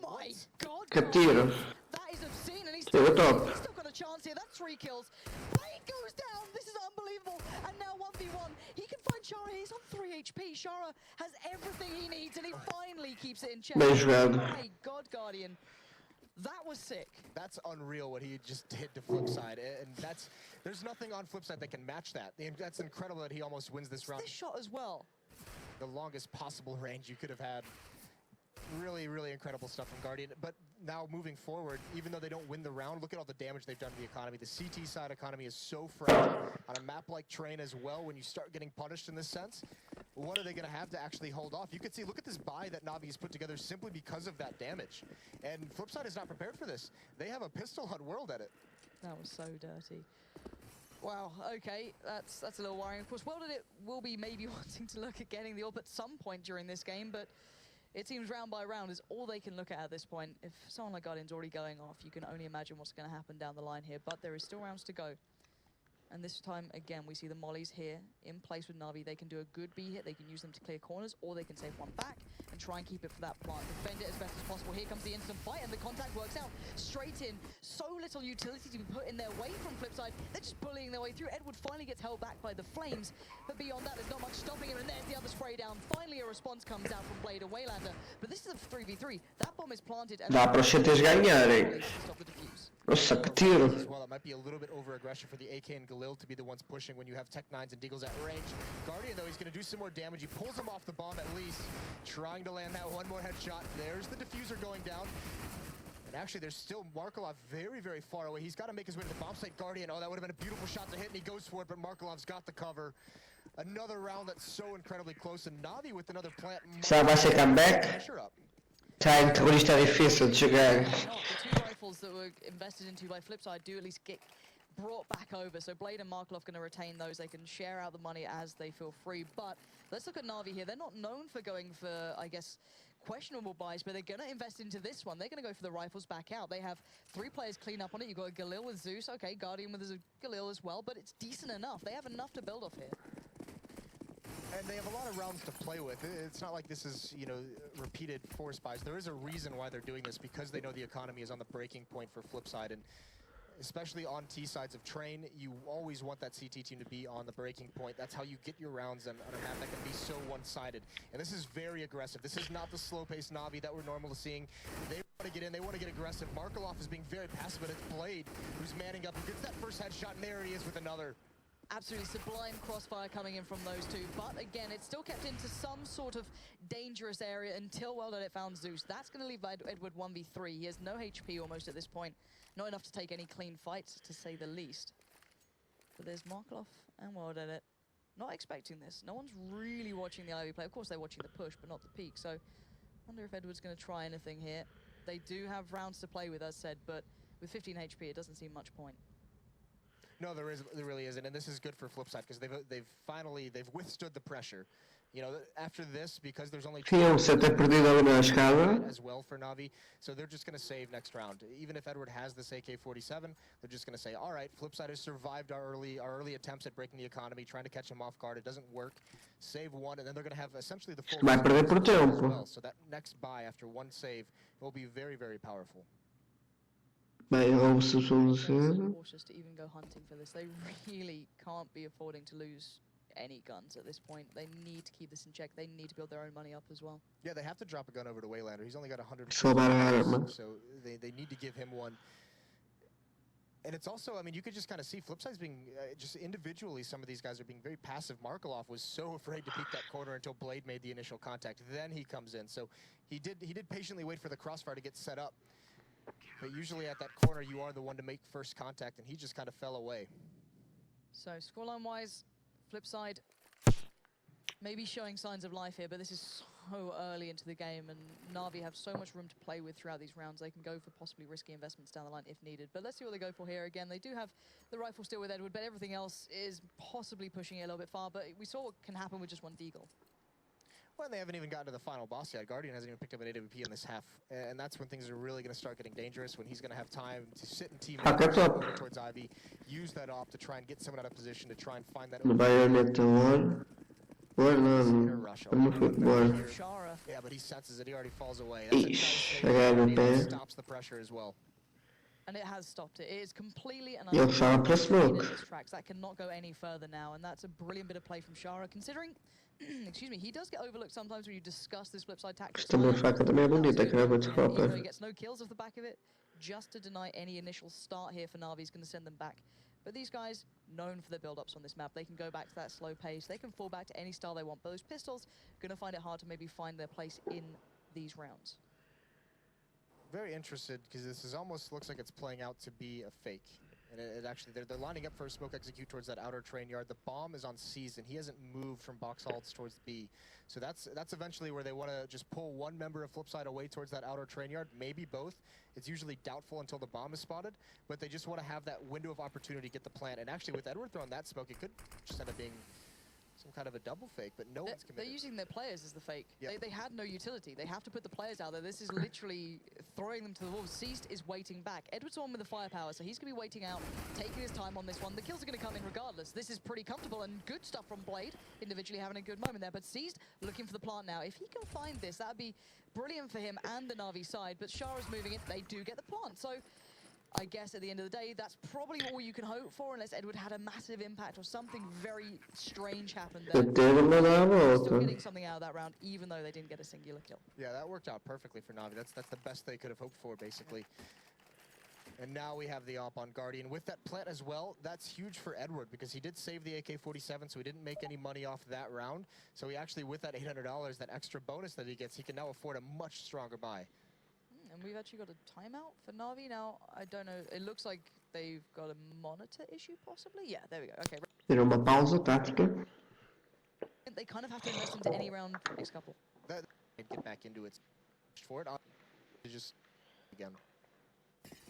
My God, Que tiro. that is obscene, and he's still got a chance here. That's 3 kills. Blade goes down. This is unbelievable. And now 1v1. He can find Shara. He's on 3 HP. Shara has everything he needs, and he finally keeps it in check. My God, Guardian. That was sick. That's unreal what he just did to Flipside, and there's nothing on Flipside that can match that. That's incredible that he almost wins this round. This shot as well. The longest possible range you could have had. Really, really incredible stuff from Guardian. But now moving forward, even though they don't win the round, look at all the damage they've done to the economy. The CT side economy is so fragile on a map like Train as well. When you start getting punished in this sense, what are they going to have to actually hold off? You can see, look at this buy that NaVi has put together simply because of that damage. And Flipside is not prepared for this. They have a pistol on World Edit. That was so dirty. Wow, okay, that's a little worrying. Of course, World Edit will be maybe wanting to look at getting the AWP at some point during this game, but it seems round by round is all they can look at this point. If someone like Guardian's already going off, you can only imagine what's going to happen down the line here, but there is still rounds to go. And this time, again, we see the mollies here in place with NaVi. They can do a good B hit, they can use them to clear corners, or they can save one back and try and keep it for that plant. Defend it as best as possible. Here comes the instant fight, and the contact works out straight in. So little utility to be put in their way from Flipside. They're just bullying their way through. Edward finally gets held back by the flames, but beyond that, there's not much stopping him, and there's the other spray down. Finally, a response comes out from Blade and Waylander, but this is a 3v3. That bomb is planted, and Dá para os CTs ganharem. stop the defuse. Nossa, que tiro. As well, it might be a little bit over aggression for the AK and Galil to be the ones pushing when you have Tech 9s and Deagles at range. Guardian, though, he's going to do some more damage. He pulls him off the bomb at least, trying to land that one more headshot. There's the diffuser going down. And actually, there's still Markelov very, very far away. He's got to make his way to the bomb site. Guardian, oh, that would have been a beautiful shot to hit, and he goes for it, but Markelov's got the cover. Another round that's so incredibly close, and NaVi with another plant. Será vai ser comeback? Pressure up. Tá, então isto é difícil de jogar. The two rifles that were invested into by Flipside do at least get brought back over. So Blade and Markelov going to retain those. They can share out the money as they feel free. But let's look at NaVi here. They're not known for going for, I guess, questionable buys, but they're going to invest into this one. They're going to go for the rifles back out. They have 3 players clean up on it. You've got a Galil with Zeus. Okay, Guardian with a Galil as well, but it's decent enough. They have enough to build off here. And they have a lot of rounds to play with. It's not like this is, you know, repeated force buys. There is a reason why they're doing this, because they know the economy is on the breaking point for Flipside, and especially on T sides of Train, you always want that CT team to be on the breaking point. That's how you get your rounds on a map that can be so one-sided. And this is very aggressive. This is not the slow-paced NaVi that we're normally seeing. They want to get in, they want to get aggressive. Markelov is being very passive, but it's Blade who's manning up, who gets that first headshot, and there he is with another. Absolutely sublime crossfire coming in from those two, but again, it's still kept into some sort of dangerous area until Well-Done it found Zeus. That's going to leave Edward 1v3. He has no HP almost at this point. Not enough to take any clean fights, to say the least. But there's Markelov and Well-Done it. Not expecting this. No one's really watching the Ivy play. Of course, they're watching the push, but not the peak. So, wonder if Edward's going to try anything here. They do have rounds to play with, as said, but with 15 HP, it doesn't seem much point. No, there really isn't, and this is good for Flipside because they've withstood the pressure. You know, after this, because there's only Tinham-se até perdido ali na escada. as well for NaVi, so they're just going to save next round. Even if Edward has this AK-47, they're just going to say, all right, Flipside has survived our early attempts at breaking the economy, trying to catch him off guard. It doesn't work. Save one, and then they're going to have essentially the full. Vai perder por tempo. as well. So that next buy after one save will be very, very powerful. Bem, vamos Very cautious to even go hunting for this. They really can't be affording to lose any guns at this point. They need to keep this in check. They need to build their own money up as well. Yeah, they have to drop a gun over to Waylander. He's only got 100. So bad, man. So they need to give him one. And it's also, I mean, you could just kind of see Flipside's being, just individually, some of these guys are being very passive. Markelov was so afraid to peek that corner until Blade made the initial contact. Then he comes in. So he did patiently wait for the crossfire to get set up. But usually at that corner, you are the one to make first contact, and he just kind of fell away. So scoreline-wise, Flipside maybe showing signs of life here, but this is so early into the game, and NaVi have so much room to play with throughout these rounds. They can go for possibly risky investments down the line if needed. But let's see what they go for here. Again, they do have the rifle still with Edward, but everything else is possibly pushing it a little bit far. But we saw what can happen with just one Deagle. Well, they haven't even gotten to the final boss yet. Guardian hasn't even picked up an AWP in this half. And that's when things are really going to start getting dangerous, when he's going to have time to sit and team up over towards Ivy, use that op to try and get someone out of position to try and find that... Bayonetta 1. Boa não. Vamos futebol. Shara. Yeah, but he senses it. He already falls away. Ixi, pegaram o pé. Stops the pressure as well. And it has stopped it. It is completely and Ele fala para smoke. That cannot go any further now, and that's a brilliant bit of play from Shara, considering, excuse me, he does get overlooked sometimes when you discuss this Flipside tactics. Esta minha faca também é bonita, que acaba de Even though he roupa. gets no kills off the back of it, just to deny any initial start here for NaVi is going to send them back. But these guys, known for their build-ups on this map, they can go back to that slow pace. They can fall back to any style they want. But those pistols, going to find it hard to maybe find their place in these rounds. Very interested, because this is almost looks like it's playing out to be a fake. And it actually, they're lining up for a smoke execute towards that outer train yard. The bomb is on C's, and he hasn't moved from box halts towards B. So that's eventually where they want to just pull one member of Flipside away towards that outer train yard, maybe both. It's usually doubtful until the bomb is spotted, but they just want to have that window of opportunity to get the plant. And actually, with Edward throwing that smoke, it could just end up being some kind of a double fake, but no one's They're committed. using their players as the fake. Yep. They had no utility. They have to put the players out there. This is literally throwing them to the wolves. Seized is waiting back. Edward's on with the firepower, so he's going to be waiting out, taking his time on this one. The kills are going to come in regardless. This is pretty comfortable and good stuff from Blade, individually having a good moment there. But Seized looking for the plant now. If he can find this, that would be brilliant for him and the Na'Vi side. But Shara's moving it. They do get the plant. So I guess at the end of the day, that's probably all you can hope for, unless Edward had a massive impact or something very strange happened there. Still getting something out of that round, even though they didn't get a singular kill. Yeah, that worked out perfectly for Na'Vi. That's the best they could have hoped for, basically. And now we have the op on Guardian. With that plant as well, that's huge for Edward, because he did save the AK-47, so he didn't make any money off that round. So he actually, with that $800, that extra bonus that he gets, he can now afford a much stronger buy. And we've actually got a timeout for Na'Vi now. I don't know. It looks like they've got a monitor issue, possibly. Yeah, there we go. Okay. Era uma pausa tática. They kind of have to invest into any round for the next couple. That get back into it. For it, just again.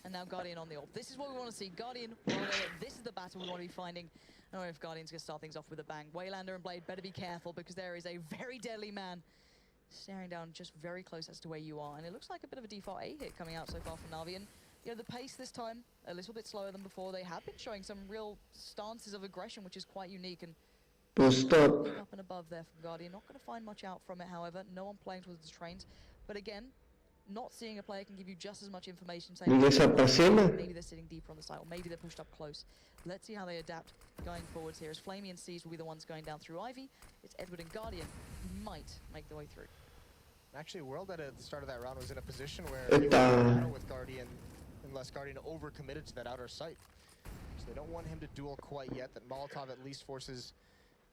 And now Guardian on the ult. This is what we want to see. Guardian, this is the battle we want to be finding. I don't know if Guardian's going to start things off with a bang. Waylander and Blade better be careful, because there is a very deadly man staring down just very close as to where you are. And it looks like a bit of a default A hit coming out so far from Na'Vi. And, you know, the pace this time, a little bit slower than before. They have been showing some real stances of aggression, which is quite unique. And Stop. up and above there from Guardian. Not going to find much out from it, however. No one playing towards the trains. But again, not seeing a player can give you just as much information. Saying Ninguém sabe para cima. maybe they're sitting deeper on the side, or maybe they're pushed up close. Let's see how they adapt going forwards here, as Flamey and Seas will be the ones going down through Ivy. It's Edward and Guardian who might make their way through. Actually, World at the start of that round was in a position where he was in battle with Guardian, unless Guardian overcommitted to that outer site. So they don't want him to duel quite yet. That Molotov at least forces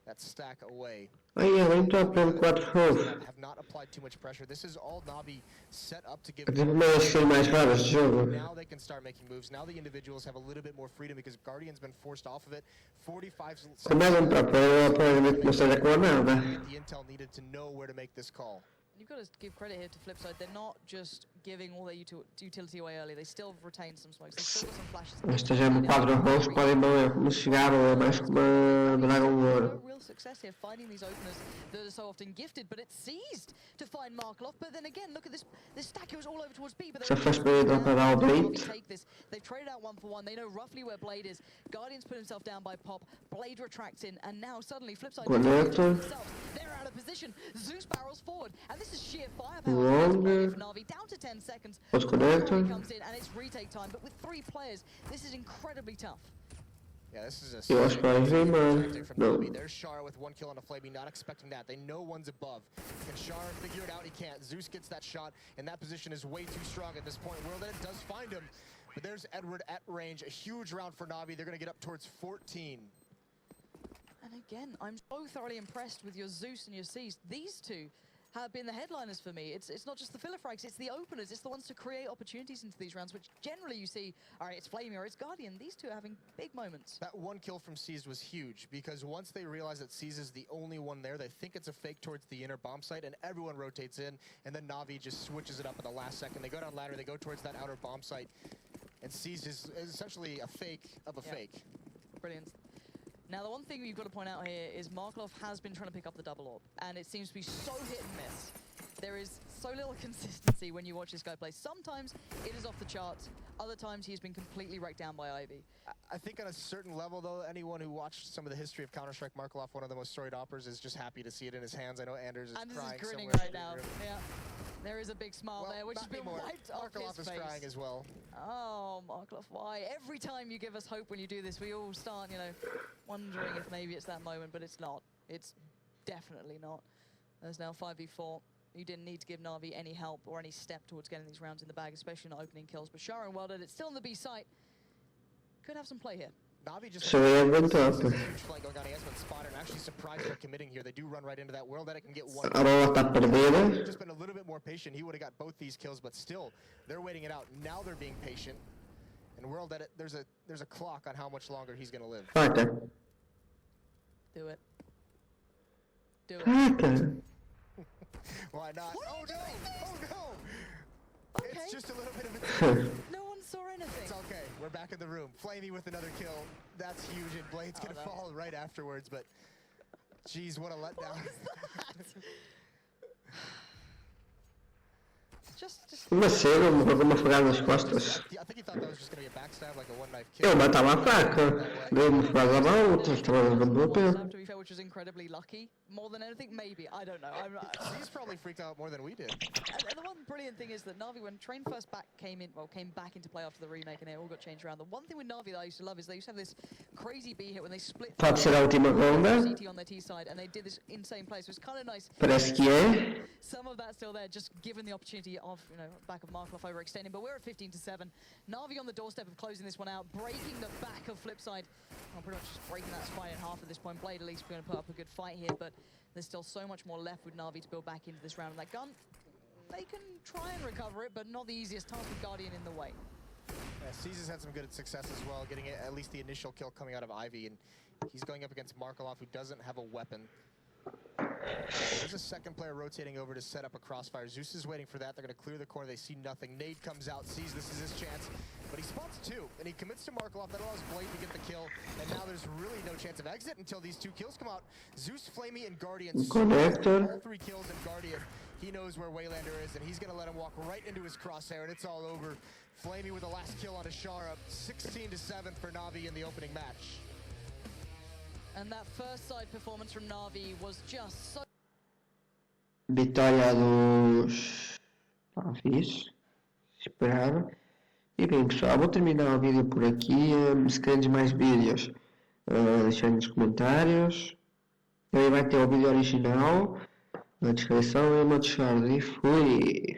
that stack away. Ai, além de pelo 4 Have not applied too much pressure. This is all Na'Vi set up to give. Tive uma das coisas mais raras de jogo. Now they can start making moves. Now the individuals have a little bit more freedom, because Guardian's been forced off of it. 45 seconds. Começam para provavelmente não seja com nada. The intel needed to know where to make this call. You've got to give credit here to Flipside. They're not just giving all their utility away early. They still retain some smokes. They still got some flashes. Esta já é uma 4 rolos, podem morrer como chegar ou é mais como uma Dragon No War. real success here finding these openers that are so often gifted, but it's seized to find Markloff. But then again, look at this stack. It was all over towards B. But Se fosse para ir para dar o bait. take this. They've traded out 1-for-1. They know roughly where Blade is. Guardian's put himself down by Pop. Blade retracts in, and now suddenly Flipside Connector. they're out of position. Zeus barrels forward, and this is sheer firepower. Wrong. Na'Vi down to 10 seconds. What's connector? Comes in, and it's retake time. But with 3 players, this is incredibly tough. Yeah, this is a Eu acho que vai vir, tactic from não. Na'Vi. There's Shara with 1 kill on a Flamey, not expecting that. They know one's above. Can Shara figure it out? He can't. Zeus gets that shot, and that position is way too strong at this point. World Edit does find him, but there's Edward at range. A huge round for Na'Vi. They're going to get up towards 14. And again, I'm so thoroughly impressed with your Zeus and your Seas. These two have been the headliners for me. It's not just the filler frags, it's the openers. It's the ones to create opportunities into these rounds, which generally you see, all right, it's Flamey or it's Guardian. These two are having big moments. That 1 kill from Seas was huge, because once they realize that Seas is the only one there, they think it's a fake towards the inner bomb site, and everyone rotates in, and then Na'Vi just switches it up at the last second. They go down ladder, they go towards that outer bomb site, and Seas is essentially a fake of a fake. Brilliant. Now, the one thing you've got to point out here is Markloff has been trying to pick up the double orb, and it seems to be so hit and miss. There is so little consistency when you watch this guy play. Sometimes it is off the charts, other times he's been completely wrecked down by Ivy. I think on a certain level, though, anyone who watched some of the history of Counter-Strike Markloff, one of the most storied operas, is just happy to see it in his hands. I know Anders is crying grinning somewhere right now. Yeah, there is a big smile there, which has been wiped off his Markloff is face. crying as well. Oh, Markloff, why? Every time you give us hope when you do this, we all start, you know, wondering if maybe it's that moment, but it's not. It's definitely not. There's now 5v4. You didn't need to give Na'Vi any help or any step towards getting these rounds in the bag, especially not opening kills. But Shara and Welded, it's still on the B site. Could have some play here. Na'Vi just So they have been tough. huge flank going on. He has been spotted, and actually surprised they're committing here. They do run right into that. World Edit can get 1. A rola está perdida. They've just been a little bit more patient. He would have got both these kills, but still, they're waiting it out. Now they're being patient. And World Edit, there's a clock on how much longer he's going to live. Faca. Do it. Do it. Faca. Why not? Oh no! Oh no! Okay. It's just a little bit of a... No one saw anything. It's okay. We're back in the room. Flamey with another kill. That's huge, and Blade's going to fall right afterwards, but Jeez, what a letdown. Just Uma cena, uma facada nas costas. I think he thought that was just going to be a backstab, like a one-knife kill. Ele matava a faca. Deu uma facada à mão, outra estrela no meu pé. to be fair, which was incredibly lucky. More than anything, maybe. I don't know. He's probably freaked out more than we did. And the one brilliant thing is that NaVi, when Train First back came back into play after the remake and it all got changed around, the one thing with NaVi that I used to love is they used to have this crazy B hit when they split Pode ser a última ronda. CT on their T side, and they did this insane play, so it's kind of nice. Parece que é. Some of that still there, just given the opportunity of, back of Markloff overextending, but we're at 15-7. NaVi on the doorstep of closing this one out, breaking the back of Flipside. Well, pretty much just breaking that spine in half at this point. Blade at least going to put up a good fight here, but there's still so much more left with NaVi to build back into this round. And that gun, they can try and recover it, but not the easiest task with Guardian in the way. Yeah, Caesar's had some good success as well, getting at least the initial kill coming out of Ivy, and he's going up against Markloff, who doesn't have a weapon. There's a second player rotating over to set up a crossfire. Zeus is waiting for that. They're going to clear the corner. They see nothing. Nade comes out, sees this is his chance, but he spots two, and he commits to Markloff. That allows Blade to get the kill, and now there's really no chance of exit until these two kills come out. Zeus, Flamey, and Guardian. Connector. All 3 kills, and Guardian, he knows where Waylander is, and he's going to let him walk right into his crosshair, and it's all over. Flamey with the last kill on Ashara, 16-7 for NaVi in the opening match. And that first side performance from NaVi was just so... Vitória dos Navis. Esperar. E bem, pessoal, vou terminar o vídeo por aqui. Se querem mais vídeos, deixem nos comentários. Aí vai ter o vídeo original na descrição e uma Discord. E fui!